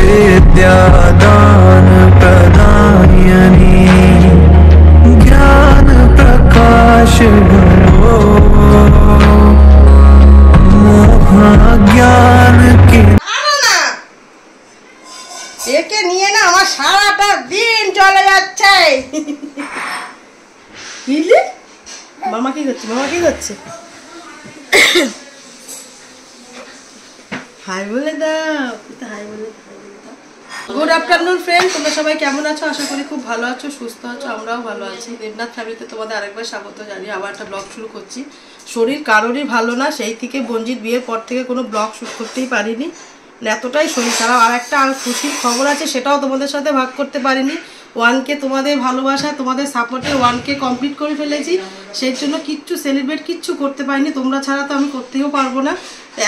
विद्यादान प्रदायनी ज्ञान प्रकाश ज्ञान के একে নিয়ে না আমার সারাটা দিন চলে যাচ্ছে। বুঝলি মামা কি করছে? মামা কি করছে? হাই বলে দাও, হাই বলে দাও। গুড আফটারনুন ফ্রেন্ড, তোমরা সবাই কেমন আছো? আশা করি খুব ভালো আছো, সুস্থ আছো। আমরাও ভালো আছি। দেবনাথ ফ্যামিলিতে তোমাদের আরেকবার স্বাগত জানিয়ে আবার একটা ব্লগ শুরু করছি। শরীর কারোরই ভালো না, সেই থেকে বঞ্জিত বিয়ের পর থেকে কোনো ব্লগ শুট করতেই পারিনি, এতটাই শরীর খারাপ। আর একটা খুশির খবর আছে, সেটাও তোমাদের সাথে ভাগ করতে পারিনি। 1K তোমাদের ভালোবাসা, তোমাদের সাপোর্টে 1K কমপ্লিট করে ফেলেছি। সেই জন্য কিচ্ছু সেলিব্রেট কিচ্ছু করতে পারিনি, তোমরা ছাড়া তো আমি করতেও পারবো না।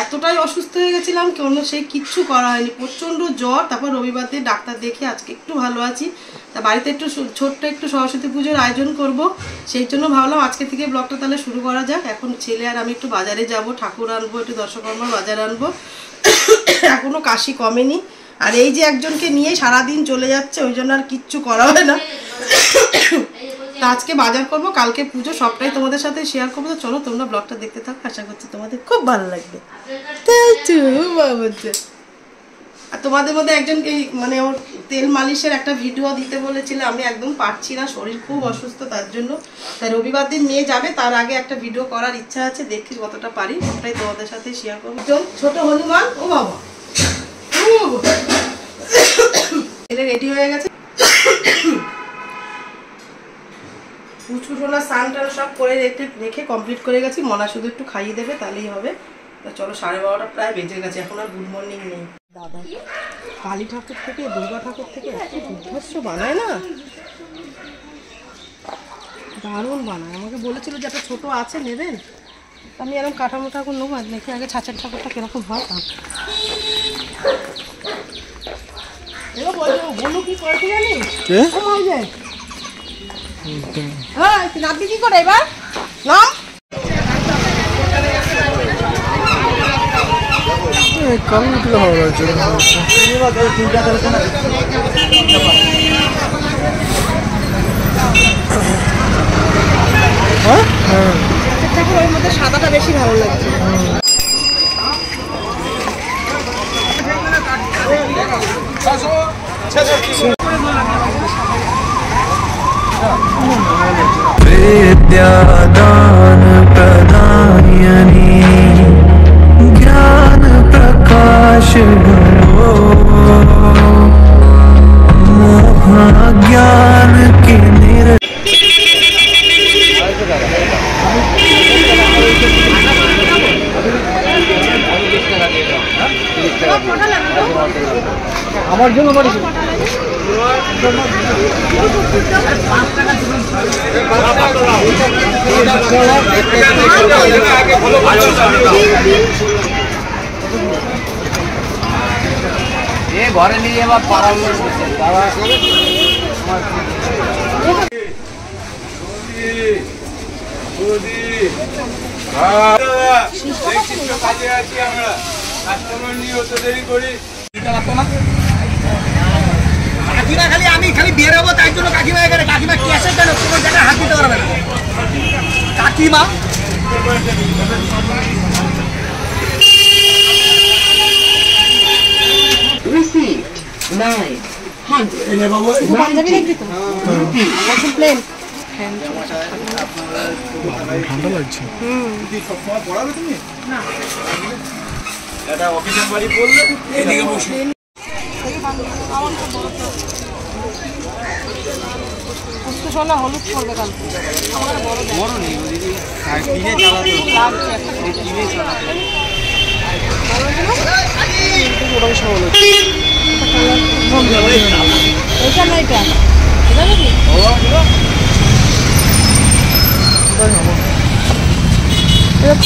এতটাই অসুস্থ হয়ে গেছিলাম, কোনো সেই কিচ্ছু করা হয়নি। প্রচণ্ড জ্বর, তারপর রবিবার দিন ডাক্তার দেখে আজকে একটু ভালো আছি। তা বাড়িতে একটু ছোট্ট একটু সরস্বতী পুজোর আয়োজন করব, সেই জন্য ভাবলাম আজকে থেকে ব্লগটা তাহলে শুরু করা যাক। এখন ছেলে আর আমি একটু বাজারে যাব, ঠাকুর আনবো, একটু দর্শকর্মার বাজার আনবো। এখনও কাশি কমেনি। আর এই যে একজনকে নিয়ে সারাদিন চলে যাচ্ছে, ওই জন্য আর কিচ্ছু করা হয় না। তা আজকে বাজার করব, কালকে পুজো, সবটাই তোমাদের সাথে শেয়ার করবো। তো চলো তোমরা ব্লগটা দেখতে থাকো, আশা করছি তোমাদের খুব ভালো লাগবে। আর তোমাদের মধ্যে একজনকে মানে ওর তেল মালিশের একটা ভিডিও দিতে বলেছিল, আমি একদম পারছি না, শরীর খুব অসুস্থ, তার জন্য। তাই রবিবার দিন নিয়ে যাবে, তার আগে একটা ভিডিও করার ইচ্ছা আছে, দেখি কতটা পারি, ওটাই তোমাদের সাথে শেয়ার করবো। ছোট হনুমান, ও বাবা রেডি হয়ে গেছে, উঠোনা স্নান টান সব করে রেখে কমপ্লিট করে গেছি। মনা শুধু একটু খাইয়ে দেবে, তাহলেই হবে। তো চলো, 12:30টা প্রায় বেজে গেছে, এখন আর গুড মর্নিং নেই। দাদা কালী ঠাকুর থেকে, দুর্গা ঠাকুর থেকে এত দুর্ধর্ষ বানায় না, দারুণ বানায়। আমাকে বলেছিল যে একটা ছোটো আছে নেবেন, আমি এরকম কাঠামো ঠাকুর নেবো, দেখি আগে ছাঁচের ঠাকুরটা কিরকম হয়। বলু কি করে জানিস, হ্যাঁ নাবি কি করে এবার নাম ওর মধ্যে সাদাটা বেশি ভালো লাগছে। विद्यादान प्रदायनी ज्ञान प्रकाश ज्ञान के আমার জন্য বাড়ি ঘরে নিয়ে এবার পাড়া কাজে আছি আমরা, কাস্টমার নিয়ে অত দেরি করি কাকিমা। খালি আমি খালি বেরোবো, তাই জন্য কাকিমা এখানে। কাকিমা ক্যাশে কেন কোনো জায়গায় হাত দিতে পারবে না কাকিমা। ঠান্ডা লাগছে, সবসময় পড়াবে তুমি না? এটা অফিসের বাড়ি বললে এদিকে বসে হলুদ করবে কালকে, বড় নেই ওদিকে কিনে চালাতে লাগছে, কিনে চালাতে এইটা না এটা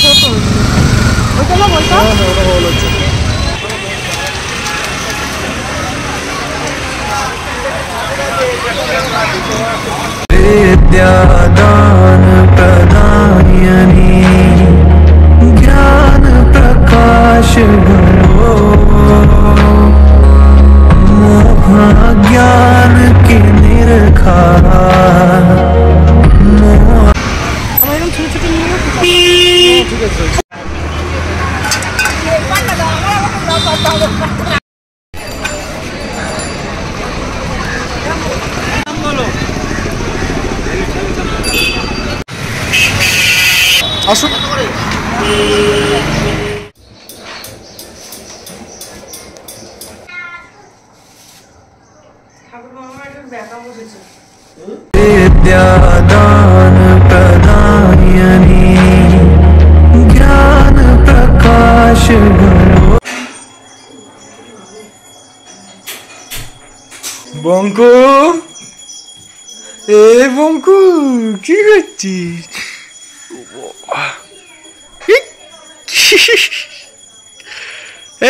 ছোট ওইটা না বলতো, ওটা ভালো লাগছে। विद्यादान प्रदायनी ज्ञान प्रकाश আসুন। विद्यादान प्रदायनी ज्ञान प्रकाश বঙ্কু, এ বঙ্কু কি করছিস?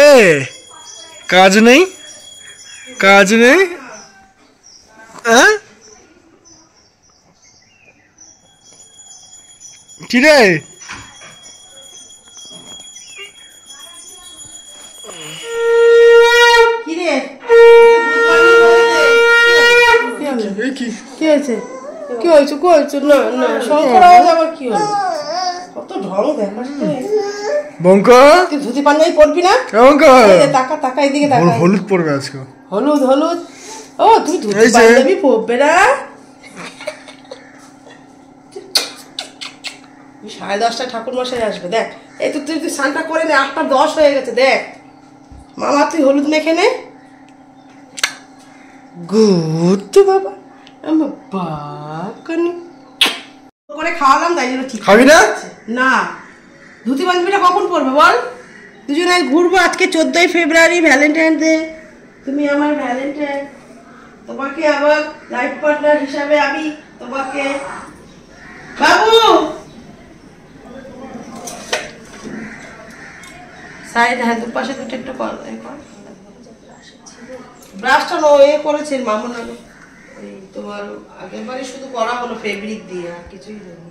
এ কাজ নেই, কাজ নেই, হ্যাঁ? কি রে? কি হয়েছে? কি হয়েছে? কি হয়েছে? না না শঙ্কর আওয়াজ আবার কি হলো? কত ঢং দেখাস তুই। বঙ্ক, তুই ধুতি পাঞ্জাবি পরবি না? বঙ্ক টাকা টাকা এদিকে টাকা। হলুদ পড়বে আজকে। হলুদ হলুদ? ও তুই ধুতি পাঞ্জাবি পরবে না? 10:30 ঠাকুর মশাই আসবে দেখ। এই তো তুই স্নানটা করে নে, 8:10 হয়ে গেছে দেখ। মামা তুই হলুদ মেখে নে। গুড বাবা, আমার বাকানি করে খাওয়ালাম তাই জন্য ঠিক। খাবি না? না, ধুতি পাঞ্জাবিটা কখন পরবে বল? দুজনে ঘুরবো। আজকে 14ই ফেব্রুয়ারি, ভ্যালেন্টাইন ডে। তুমি আমার ভ্যালেন্টাইন, তোমাকে আবার লাইফ পার্টনার হিসাবে আমি তোমাকে। বাবু সাইড, হ্যাঁ দুপাশে দুটো একটু কর। ব্রাশটা করেছে মামুন আলো, এই তোমার আগের বারে শুধু করা হলো ফেব্রিক দিয়ে, আর কিছুই হয়নি।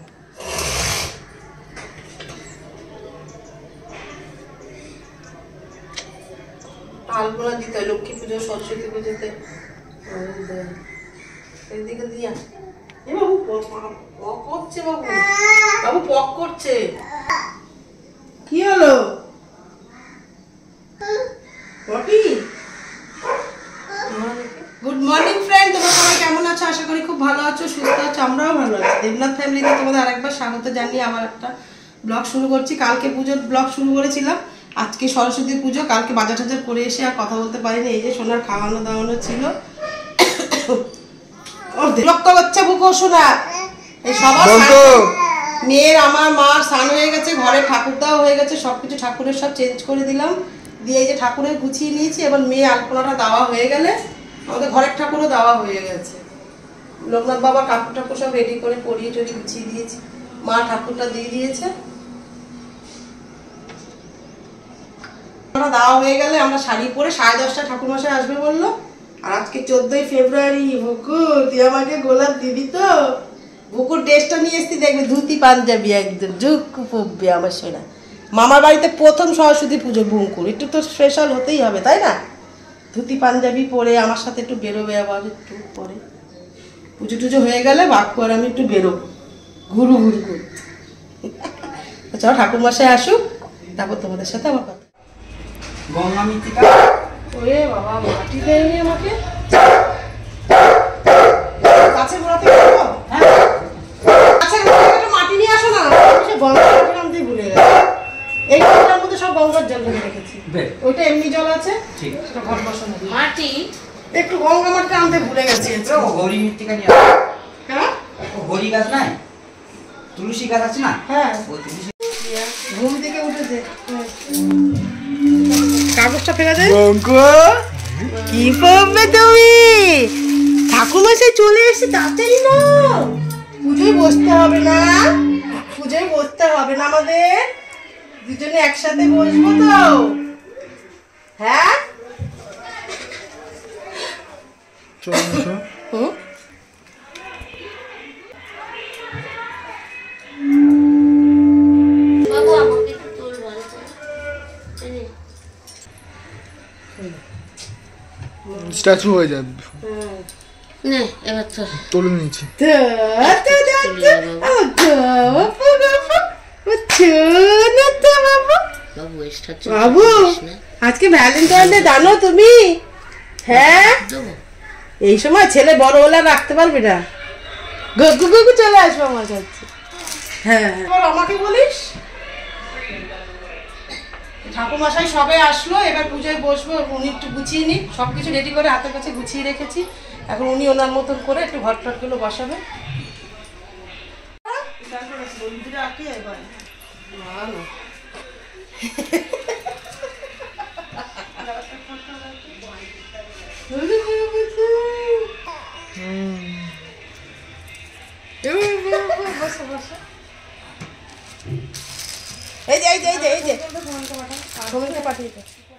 আলপনা দিতে হয় লক্ষ্মী পুজো, সরস্বতী পুজোতে। এদিকে দিয়া এ বাবু পক করছে, বাবু বাবু পক করছে। কি হলো পটি? গুড মর্নিং ফ্রেন্ড, তোমরা সবাই কেমন আছো? আশা করি খুব ভালো আছো, সুস্থ আছো। আমরাও ভালো আছি। দেবনাথ ফ্যামিলিতে তোমাদের আরেকবার স্বাগত জানিয়ে আবার একটা ব্লগ শুরু করছি। কালকে পুজোর ব্লগ শুরু করেছিলাম, আজকে সরস্বতী পুজো। কালকে বাজার টাজার করে এসে আর কথা বলতে পারিনি। এই যে সোনার খাওয়ানো দাওয়ানো ছিল। বিরক্ত করছে বুকো শোনা। এই সবার মেয়ের আমার মার স্নান হয়ে গেছে, ঘরে ঠাকুর দেওয়া হয়ে গেছে, সবকিছু ঠাকুরের সব চেঞ্জ করে দিলাম, দিয়ে এই যে ঠাকুরের গুছিয়ে নিয়েছি। এবার মেয়ে আলপনাটা দেওয়া হয়ে গেলে আমাদের ঘরের ঠাকুরও দেওয়া হয়ে গেছে। লোকনাথ বাবার কাপড় টাকুর সব রেডি করে পরিয়ে টরিয়ে গুছিয়ে দিয়েছি। মা ঠাকুরটা দিয়ে দিয়েছে। দেওয়া হয়ে গেলে আমরা শাড়ি পরে 10:30 ঠাকুর মশাই আসবে বললো। আর আজকে 14ই ফেব্রুয়ারি। বুকু তুই আমাকে গোলাপ দিবি তো? বুকুর ড্রেসটা নিয়ে এসছি দেখবি, ধুতি পাঞ্জাবি একদম ঝুঁকু পড়বে আমার সোনা। মামার বাড়িতে প্রথম সরস্বতী পুজো বুঙ্কুর, একটু তো স্পেশাল হতেই হবে তাই না? ধুতি পাঞ্জাবি পরে আমার সাথে একটু বেরোবে, আবার একটু পরে পুজো টুজো হয়ে গেলে বাক্য আর আমি একটু বেরোবো, ঘুরু ঘুরু ঘুরু। চলো ঠাকুর মশাই আসুক, তারপর তোমাদের সাথে আমার কথা। গঙ্গা মৃত্তিকা ওরে বাবা, মাটি দেয়নি আমাকে। গাছের গোড়াতে গেলো? হ্যাঁ গাছের গোড়া থেকে মাটি নিয়ে আসো না। সে গঙ্গা মাটি আনতে ভুলে গেছে। এই ঘরটার মধ্যে সব গঙ্গার জল ঢেলে রেখেছি। ওইটা এমনি জল আছে, সেটা ঘর বসানো মাটি। একটু গঙ্গা মাটিটা আনতে ভুলে গেছি। হরি মৃত্তিকা নিয়ে হ্যাঁ, হরি গাছ নাই, তুলসী গাছ আছে না? হ্যাঁ ওই তুলসী। ঘুম থেকে উঠেছে, কাগজটা ফেলে দে। কি করবে তুমি? ঠাকুর মশাই চলে এসে তাড়াতাড়ি না, পুজোয় বসতে হবে না, পুজোয় বসতে হবে না আমাদের, দুজনে একসাথে বসবো তো। হ্যাঁ স্ট্যাচু হয়ে যাবে। তুলে নিচ্ছি। বাবু আজকে ভ্যালেন্টাইন ডে জানো তুমি? হ্যাঁ এই সময় ছেলে বড় হলে রাখতে পারবে না, গগু গগু চলে আসবো আমার কাছে। হ্যাঁ এবার আমাকে বলিস ঠাকুরমশাই সবে আসলো, এবার পুজোয় বসবো। উনি একটু গুছিয়ে নি, সবকিছু রেডি করে হাতের কাছে গুছিয়ে রেখেছি। এখন উনি ওনার মতন করে একটু ঘর টটগুলো বসাবে।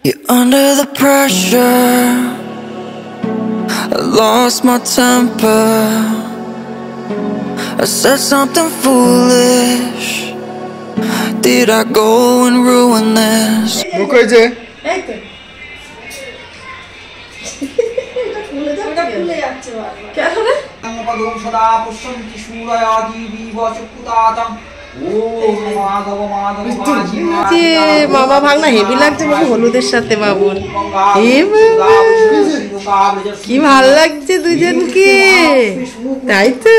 You're under the pressure. I lost my temper. I said something foolish. Did I go and ruin this? মুখ হয়েছে সদা পশ্যন্তি সূরয়াদি বিবচকুতাতং ওম মাধব মাধব মামা ভাগনা হেভি লাগছে বাবু হলুদের সাথে বাবুর। কি ভাল লাগছে দুজনকে, তাই তো?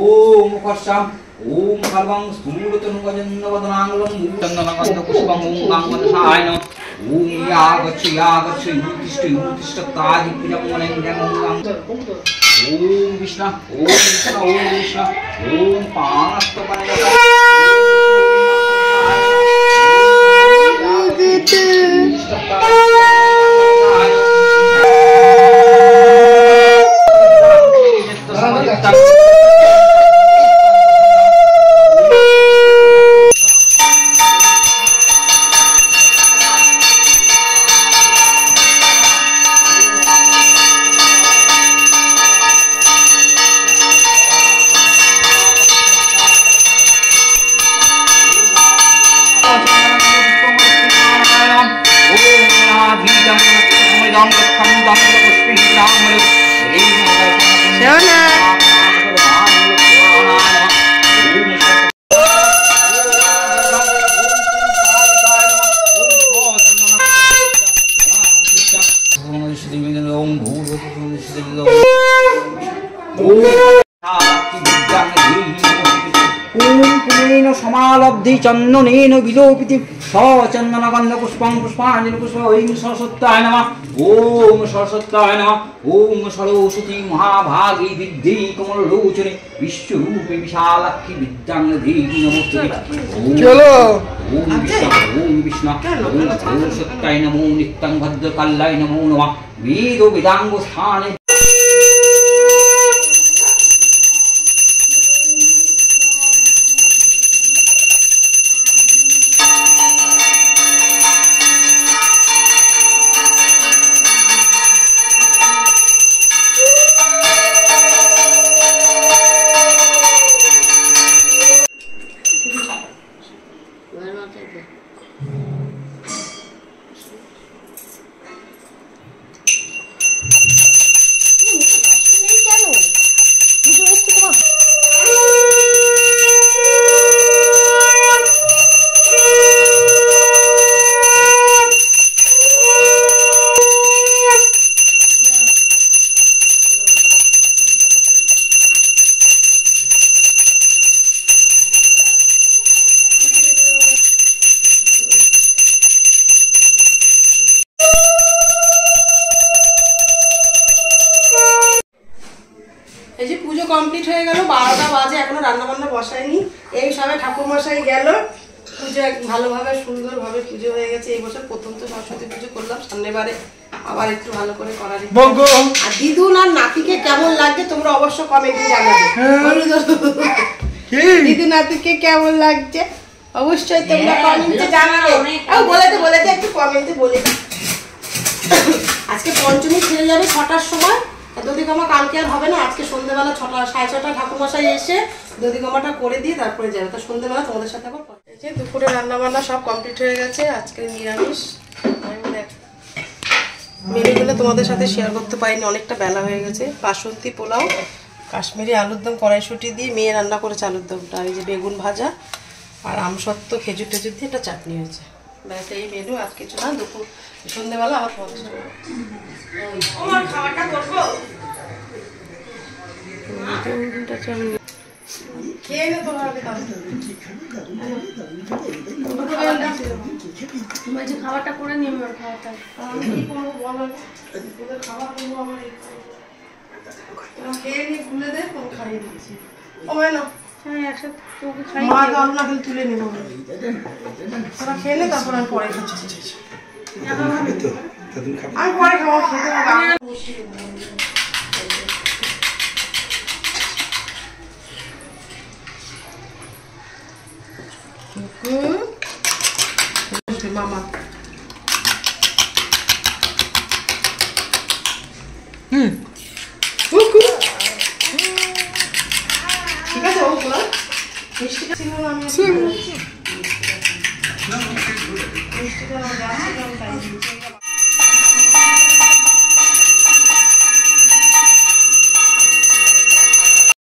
ওম কর্ষাম ওম সর্বং স্থূলতনু গজন্নবদনাঙ্গলং চন্দনগন্ধ পুষ্পং ওম গাঙ্গনসায় নমঃ ওম ইয়াগচ্ছ ইউতিষ্ঠ তাদি প্রিয়মনং জঙ্গং ওম বিষ্ণু ওম বিষ্ণু ওম পানস্তপন্দ সমালব্ধি চন্দনেন বিলোপিতি সচন্দনগন্ধ পুষ্পং পুষ্পাঞ্জলি পুষ্প ওম সরস্বত্যায় নমঃ ওম সরস্বত্যায় নমঃ ওম সরস্বতী মহাভাগী বিদ্যে কমললোচনে বিশ্বরূপে বিশালাক্ষী বিদ্যাং দেবী নমস্তুতে ওম বিষ্ণু ওম সরস্বত্যায় নমো নিত্যং ভদ্রকাল্যায় নমো নমঃ বেদ বেদাঙ্গ স্থানে এই যে পুজো কমপ্লিট হয়ে গেল, 12টা বাজে, এখনো রান্না বান্না বসায়নি। এই সবে ঠাকুরমশাই গেল, পুজো ভালোভাবে সুন্দরভাবে পুজো হয়ে গেছে। এই বছর প্রথম তো সরস্বতী পুজো করলাম, সামনেবারে আবার একটু ভালো করে করার। আর দিদুন আর নাতিকে কেমন লাগছে তোমরা অবশ্য কমেন্টে জানাবে। দিদু নাতিকে কেমন লাগছে অবশ্যই তোমরা কমেন্টে জানাবে। বলে একটু কমেন্টে বলে। আজকে পঞ্চমী ছেড়ে যাবে 6টার সময়। দধিগমা কালকে আর হবে না, আজকে সন্ধ্যেবেলা 6টা 6:30 ঠাকুরমশাই এসে দধিগমাটা করে দিয়ে তারপরে যাবে। তা সন্ধ্যেবেলা তোমাদের সাথে আবার এই যে দুপুরে রান্না বান্না সব কমপ্লিট হয়ে গেছে। আজকে নিরামিষ। মেনুগুলো তোমাদের সাথে শেয়ার করতে পারিনি, অনেকটা বেলা হয়ে গেছে। বাসন্তী পোলাও, কাশ্মীরি আলুর দম কড়াইশুঁটি দিয়ে মেয়ে রান্না করেছে আলুর দমটা, এই যে বেগুন ভাজা আর আমসত্ত্ব খেজুর টেজুর দিয়ে একটা চাটনি হয়েছে। ব্যাস এই মেনু, আর কিছু না। দুপুর সন্ধ্যেবেলা আবার খাবারটা করবো। খেয়ে নে তোরা আগে তোমার যে খাবারটা করে নিয়ে আমার খাওয়াটা আমি কি করবো বলো ওদের খাবার করবো আমার খেয়ে নিয়ে খুলে দে তোকে খাইয়ে দিচ্ছি ও না হ্যাঁ একসাথে তোকে খাই মা গল্প না খেলে তুলে নেবো তোরা খেয়ে নে তারপর আমি পরে খাচ্ছি আমি পরে খাবো খেতে মামা ঠিক আছে ওগুলো মিষ্টিটা ছিল না আমি মিষ্টিটা গাছ ছিল আমি তাই দিয়েছি